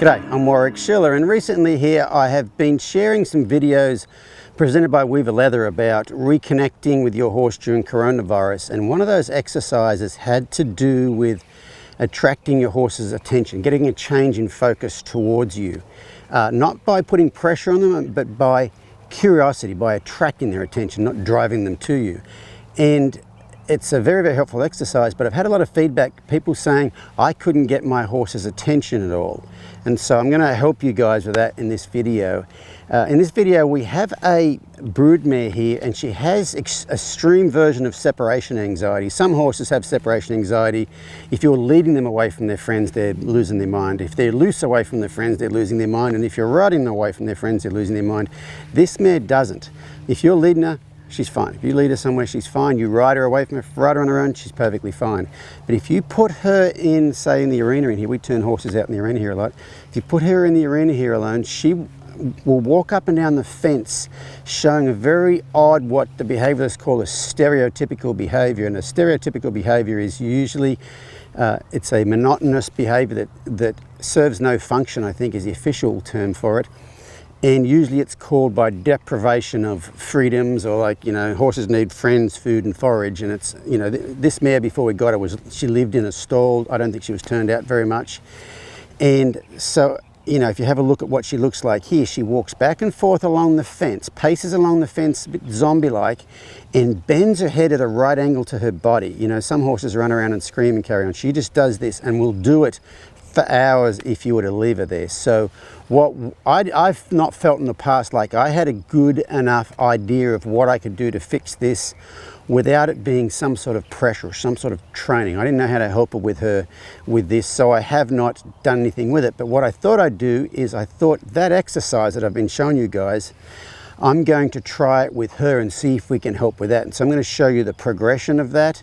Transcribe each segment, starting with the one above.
G'day, I'm Warwick Schiller, and recently here I have been sharing some videos presented by Weaver Leather about reconnecting with your horse during coronavirus, and one of those exercises had to do with attracting your horse's attention, getting a change in focus towards you. Not by putting pressure on them, but by curiosity, by attracting their attention, not driving them to you. And it's a very, very helpful exercise, but I've had a lot of feedback, people saying I couldn't get my horse's attention at all. And so I'm going to help you guys with that in this video. In this video we have a broodmare here, and she has a extreme version of separation anxiety. Some horses have separation anxiety. If you're leading them away from their friends, they're losing their mind. If they're loose away from their friends, they're losing their mind. And if you're riding them away from their friends, they're losing their mind. This mare doesn't. If you're leading her, she's fine. If you lead her somewhere, she's fine. You ride her away from her, ride her on her own, she's perfectly fine. But if you put her in, say, in the arena in here, we turn horses out in the arena here a lot. If you put her in the arena here alone, she will walk up and down the fence showing a very odd, what the behaviorists call a stereotypical behavior. And a stereotypical behavior is usually, it's a monotonous behavior that serves no function, I think is the official term for it. And usually it's called by deprivation of freedoms, or like, you know, horses need friends, food and forage. And it's, you know, this mare before we got her she lived in a stall. I don't think she was turned out very much. And so, you know, if you have a look at what she looks like here, she walks back and forth along the fence, paces along the fence a bit zombie-like, and bends her head at a right angle to her body. You know, some horses run around and scream and carry on. She just does this and will do it for hours if you were to leave her there. So what I've not felt in the past, like I had a good enough idea of what I could do to fix this without it being some sort of pressure, some sort of training. I didn't know how to help her with this, so I have not done anything with it. But what I thought I'd do is, I thought that exercise that I've been showing you guys, I'm going to try it with her and see if we can help with that. And so I'm going to show you the progression of that.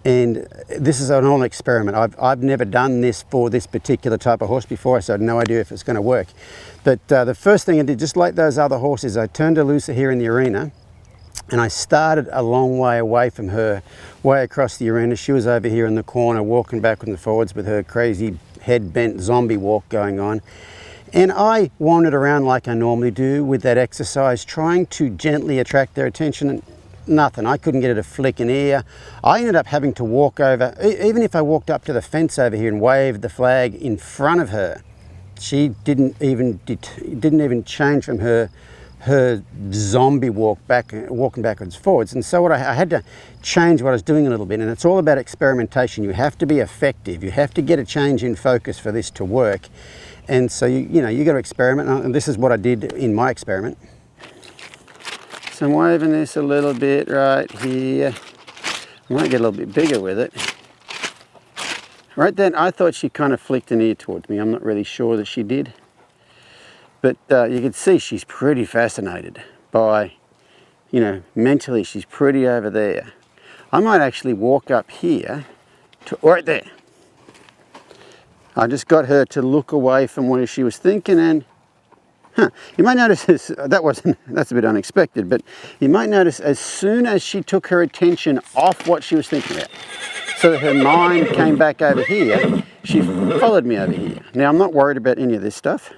And this is an all experiment. I've never done this for this particular type of horse before, so I had no idea if it's going to work. But the first thing I did, just like those other horses, I turned her loose here in the arena, and I started a long way away from her, way across the arena. She was over here in the corner, walking backwards and forwards with her crazy head bent zombie walk going on. And I wandered around like I normally do with that exercise, trying to gently attract their attention. And nothing. I couldn't get her to flick an ear. I ended up having to walk over, even if I walked up to the fence over here and waved the flag in front of her, she didn't even change from her zombie walk walking backwards and forwards. And so what I had to change what I was doing a little bit, and it's all about experimentation. You have to be effective. You have to get a change in focus for this to work. And so you got to experiment, and this is what I did in my experiment. So I'm waving this a little bit right here. I might get a little bit bigger with it. Right then, I thought she kind of flicked an ear towards me. I'm not really sure that she did. But you can see she's pretty fascinated by, you know, mentally she's pretty over there. I might actually walk up here to right there. I just got her to look away from where she was thinking, and you might notice this, that's a bit unexpected, but you might notice as soon as she took her attention off what she was thinking about, so that her mind came back over here, she followed me over here. Now, I'm not worried about any of this stuff.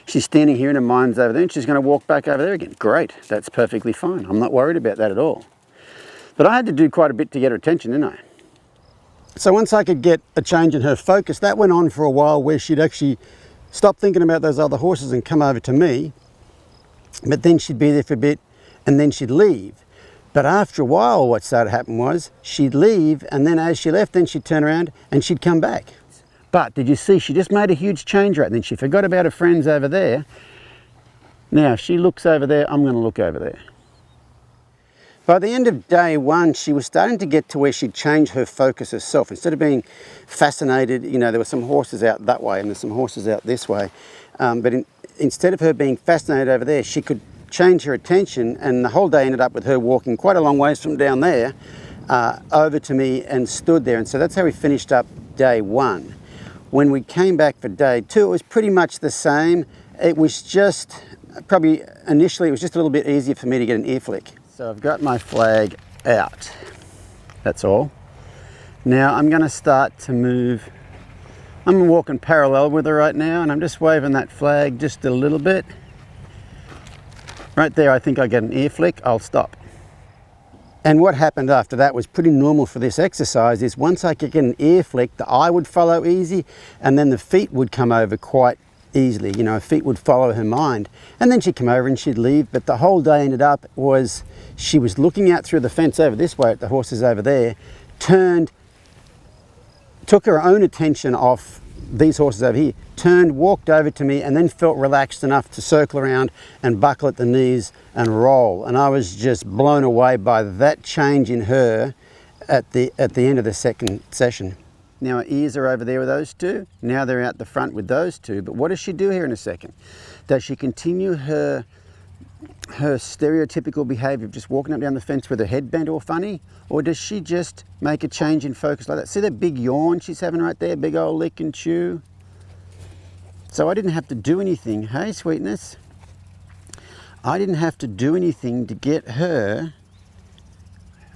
She's standing here and her mind's over there, and she's going to walk back over there again. Great, that's perfectly fine. I'm not worried about that at all. But I had to do quite a bit to get her attention, didn't I? So once I could get a change in her focus, that went on for a while, where she'd actually stop thinking about those other horses and come over to me. But then she'd be there for a bit and then she'd leave. But after a while, what started to happen was she'd leave, and then as she left, then she'd turn around and she'd come back. But did you see, she just made a huge change right then. She forgot about her friends over there. Now, if she looks over there, I'm going to look over there. By the end of day one, she was starting to get to where she'd change her focus herself. Instead of being fascinated, you know, there were some horses out that way and there's some horses out this way. But instead of her being fascinated over there, she could change her attention, and the whole day ended up with her walking quite a long ways from down there over to me and stood there. And so that's how we finished up day one. When we came back for day two, it was pretty much the same. It was just, probably initially, it was just a little bit easier for me to get an ear flick. So I've got my flag out, that's all. Now I'm going to start to move I'm walking parallel with her right now, and I'm just waving that flag just a little bit. Right there, I think I get an ear flick, I'll stop. And what happened after that was pretty normal for this exercise. Is once I could get an ear flick, the eye would follow easy, and then the feet would come over quite easily. You know, her feet would follow her mind. And then she'd come over and she'd leave, but the whole day ended up was she was looking out through the fence over this way at the horses over there, turned, took her own attention off these horses over here, turned, walked over to me, and then felt relaxed enough to circle around and buckle at the knees and roll. And I was just blown away by that change in her at the end of the second session. Now her ears are over there with those two. Now they're out the front with those two. But what does she do here in a second? Does she continue her stereotypical behavior of just walking up down the fence with her head bent all funny? Or does she just make a change in focus like that? See that big yawn she's having right there? Big old lick and chew. So I didn't have to do anything. Hey, sweetness. I didn't have to do anything to get her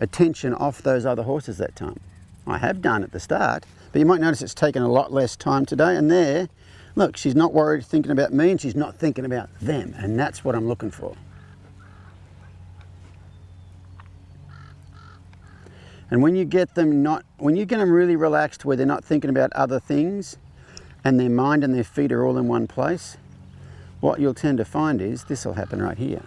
attention off those other horses that time. I have done at the start, but you might notice it's taken a lot less time today. And there, look, she's not worried thinking about me, and she's not thinking about them. And that's what I'm looking for. And when you get them when you get them really relaxed where they're not thinking about other things and their mind and their feet are all in one place, what you'll tend to find is this will happen right here.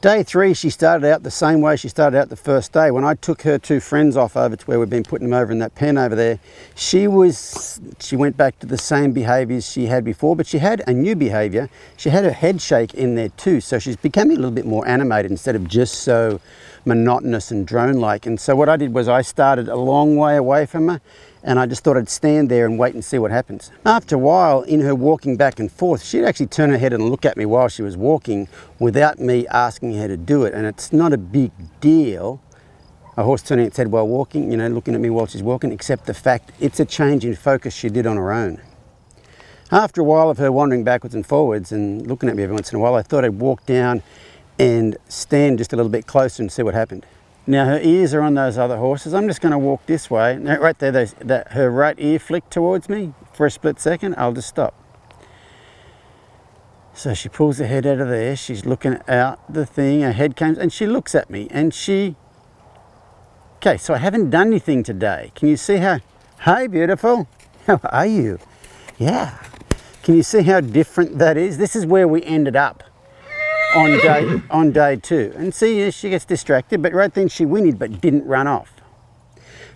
Day 3, she started out the same way she started out the first day. When I took her 2 friends off over to where we've been putting them over in that pen over there, she went back to the same behaviours she had before, but she had a new behaviour. She had her head shake in there too, so she's becoming a little bit more animated instead of just so monotonous and drone-like. And so what I did was I started a long way away from her, and I just thought I'd stand there and wait and see what happens. After a while, in her walking back and forth, she'd actually turn her head and look at me while she was walking without me asking her to do it. And it's not a big deal, a horse turning its head while walking, you know, looking at me while she's walking, except the fact it's a change in focus she did on her own. After a while of her wandering backwards and forwards and looking at me every once in a while, I thought I'd walk down and stand just a little bit closer and see what happened. Now her ears are on those other horses. I'm just going to walk this way. Now, right there, her right ear flicked towards me for a split second. I'll just stop. So she pulls her head out of there. She's looking out the thing. Her head comes and she looks at me and she... Okay, so I haven't done anything today. Can you see how... Hey, beautiful. How are you? Yeah. Can you see how different that is? This is where we ended up on day 2. And see, she gets distracted, but right then she whinnied but didn't run off.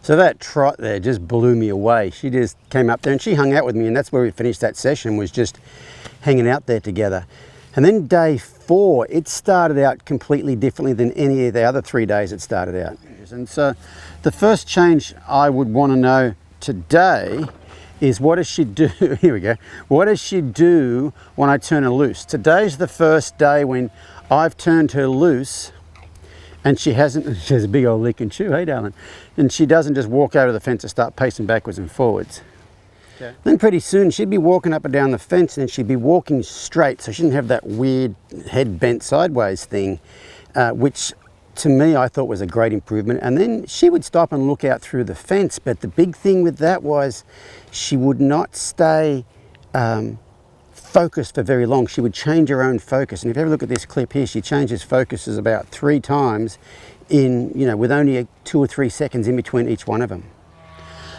So that trot there just blew me away. She just came up there and she hung out with me, and that's where we finished that session, was just hanging out there together. And then day 4, it started out completely differently than any of the other 3 days it started out. And so the first change I would want to know today is, what does she do? Here we go. What does she do when I turn her loose? Today's the first day when I've turned her loose and she has a big old lick and chew, hey darling. And she doesn't just walk over the fence and start pacing backwards and forwards. Okay. Then pretty soon she'd be walking up and down the fence and she'd be walking straight, so she didn't have that weird head bent sideways thing, which to me I thought was a great improvement. And then she would stop and look out through the fence, but the big thing with that was she would not stay focused for very long. She would change her own focus. And if you ever look at this clip here, she changes focuses about 3 times in, you know, with only 2 or 3 seconds in between each one of them.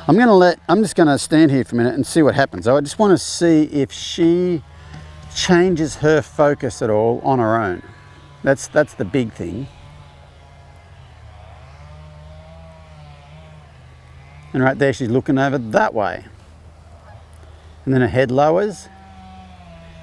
I'm just gonna stand here for a minute and see what happens. I just want to see if she changes her focus at all on her own. That's the big thing. And right there, she's looking over that way. And then her head lowers.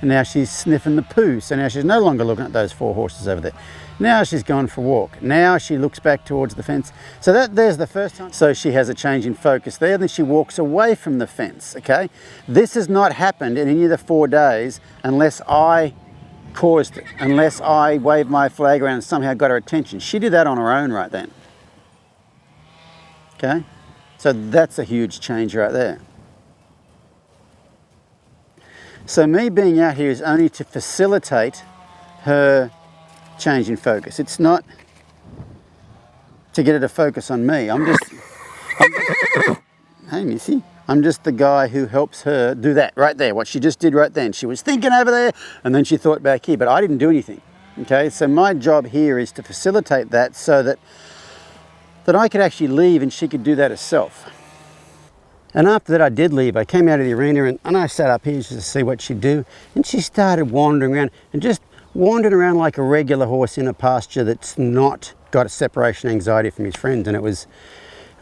And now she's sniffing the poo. So now she's no longer looking at those 4 horses over there. Now she's gone for a walk. Now she looks back towards the fence. So there's the first time. So she has a change in focus there. Then she walks away from the fence, okay? This has not happened in any of the 4 days unless I caused it, unless I waved my flag around and somehow got her attention. She did that on her own right then. Okay? So that's a huge change right there. So me being out here is only to facilitate her change in focus. It's not to get her to focus on me. Hey Missy, I'm just the guy who helps her do that right there, what she just did right then. She was thinking over there and then she thought back here, but I didn't do anything. Okay, so my job here is to facilitate that so that I could actually leave and she could do that herself. And after that I did leave. I came out of the arena and I sat up here just to see what she'd do, and she started wandering around and just wandering around like a regular horse in a pasture that's not got a separation anxiety from his friends. And it was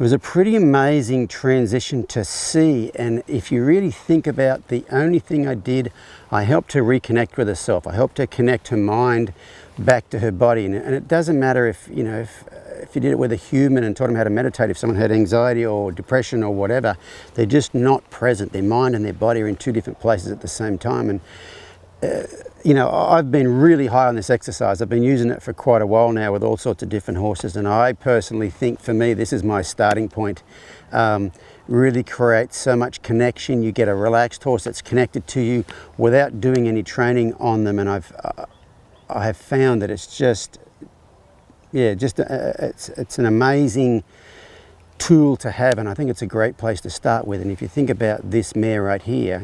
a pretty amazing transition to see. And if you really think about the only thing I did, I helped her reconnect with herself. I helped her connect her mind back to her body. And it doesn't matter if you did it with a human and taught them how to meditate, if someone had anxiety or depression or whatever, they're just not present. Their mind and their body are in two different places at the same time. And I've been really high on this exercise. I've been using it for quite a while now with all sorts of different horses, and I personally think for me this is my starting point. Really creates so much connection. You get a relaxed horse that's connected to you without doing any training on them, and I have found that it's just it's an amazing tool to have, and I think it's a great place to start with. And if you think about this mare right here,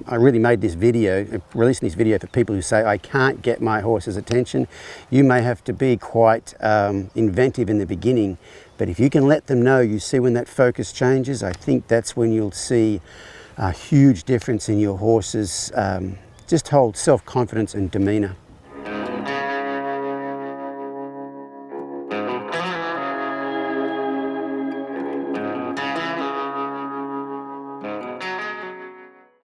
I really made this video, releasing this video for people who say, I can't get my horse's attention. You may have to be quite inventive in the beginning, but if you can let them know, you see when that focus changes, I think that's when you'll see a huge difference in your horse's just whole self-confidence and demeanor.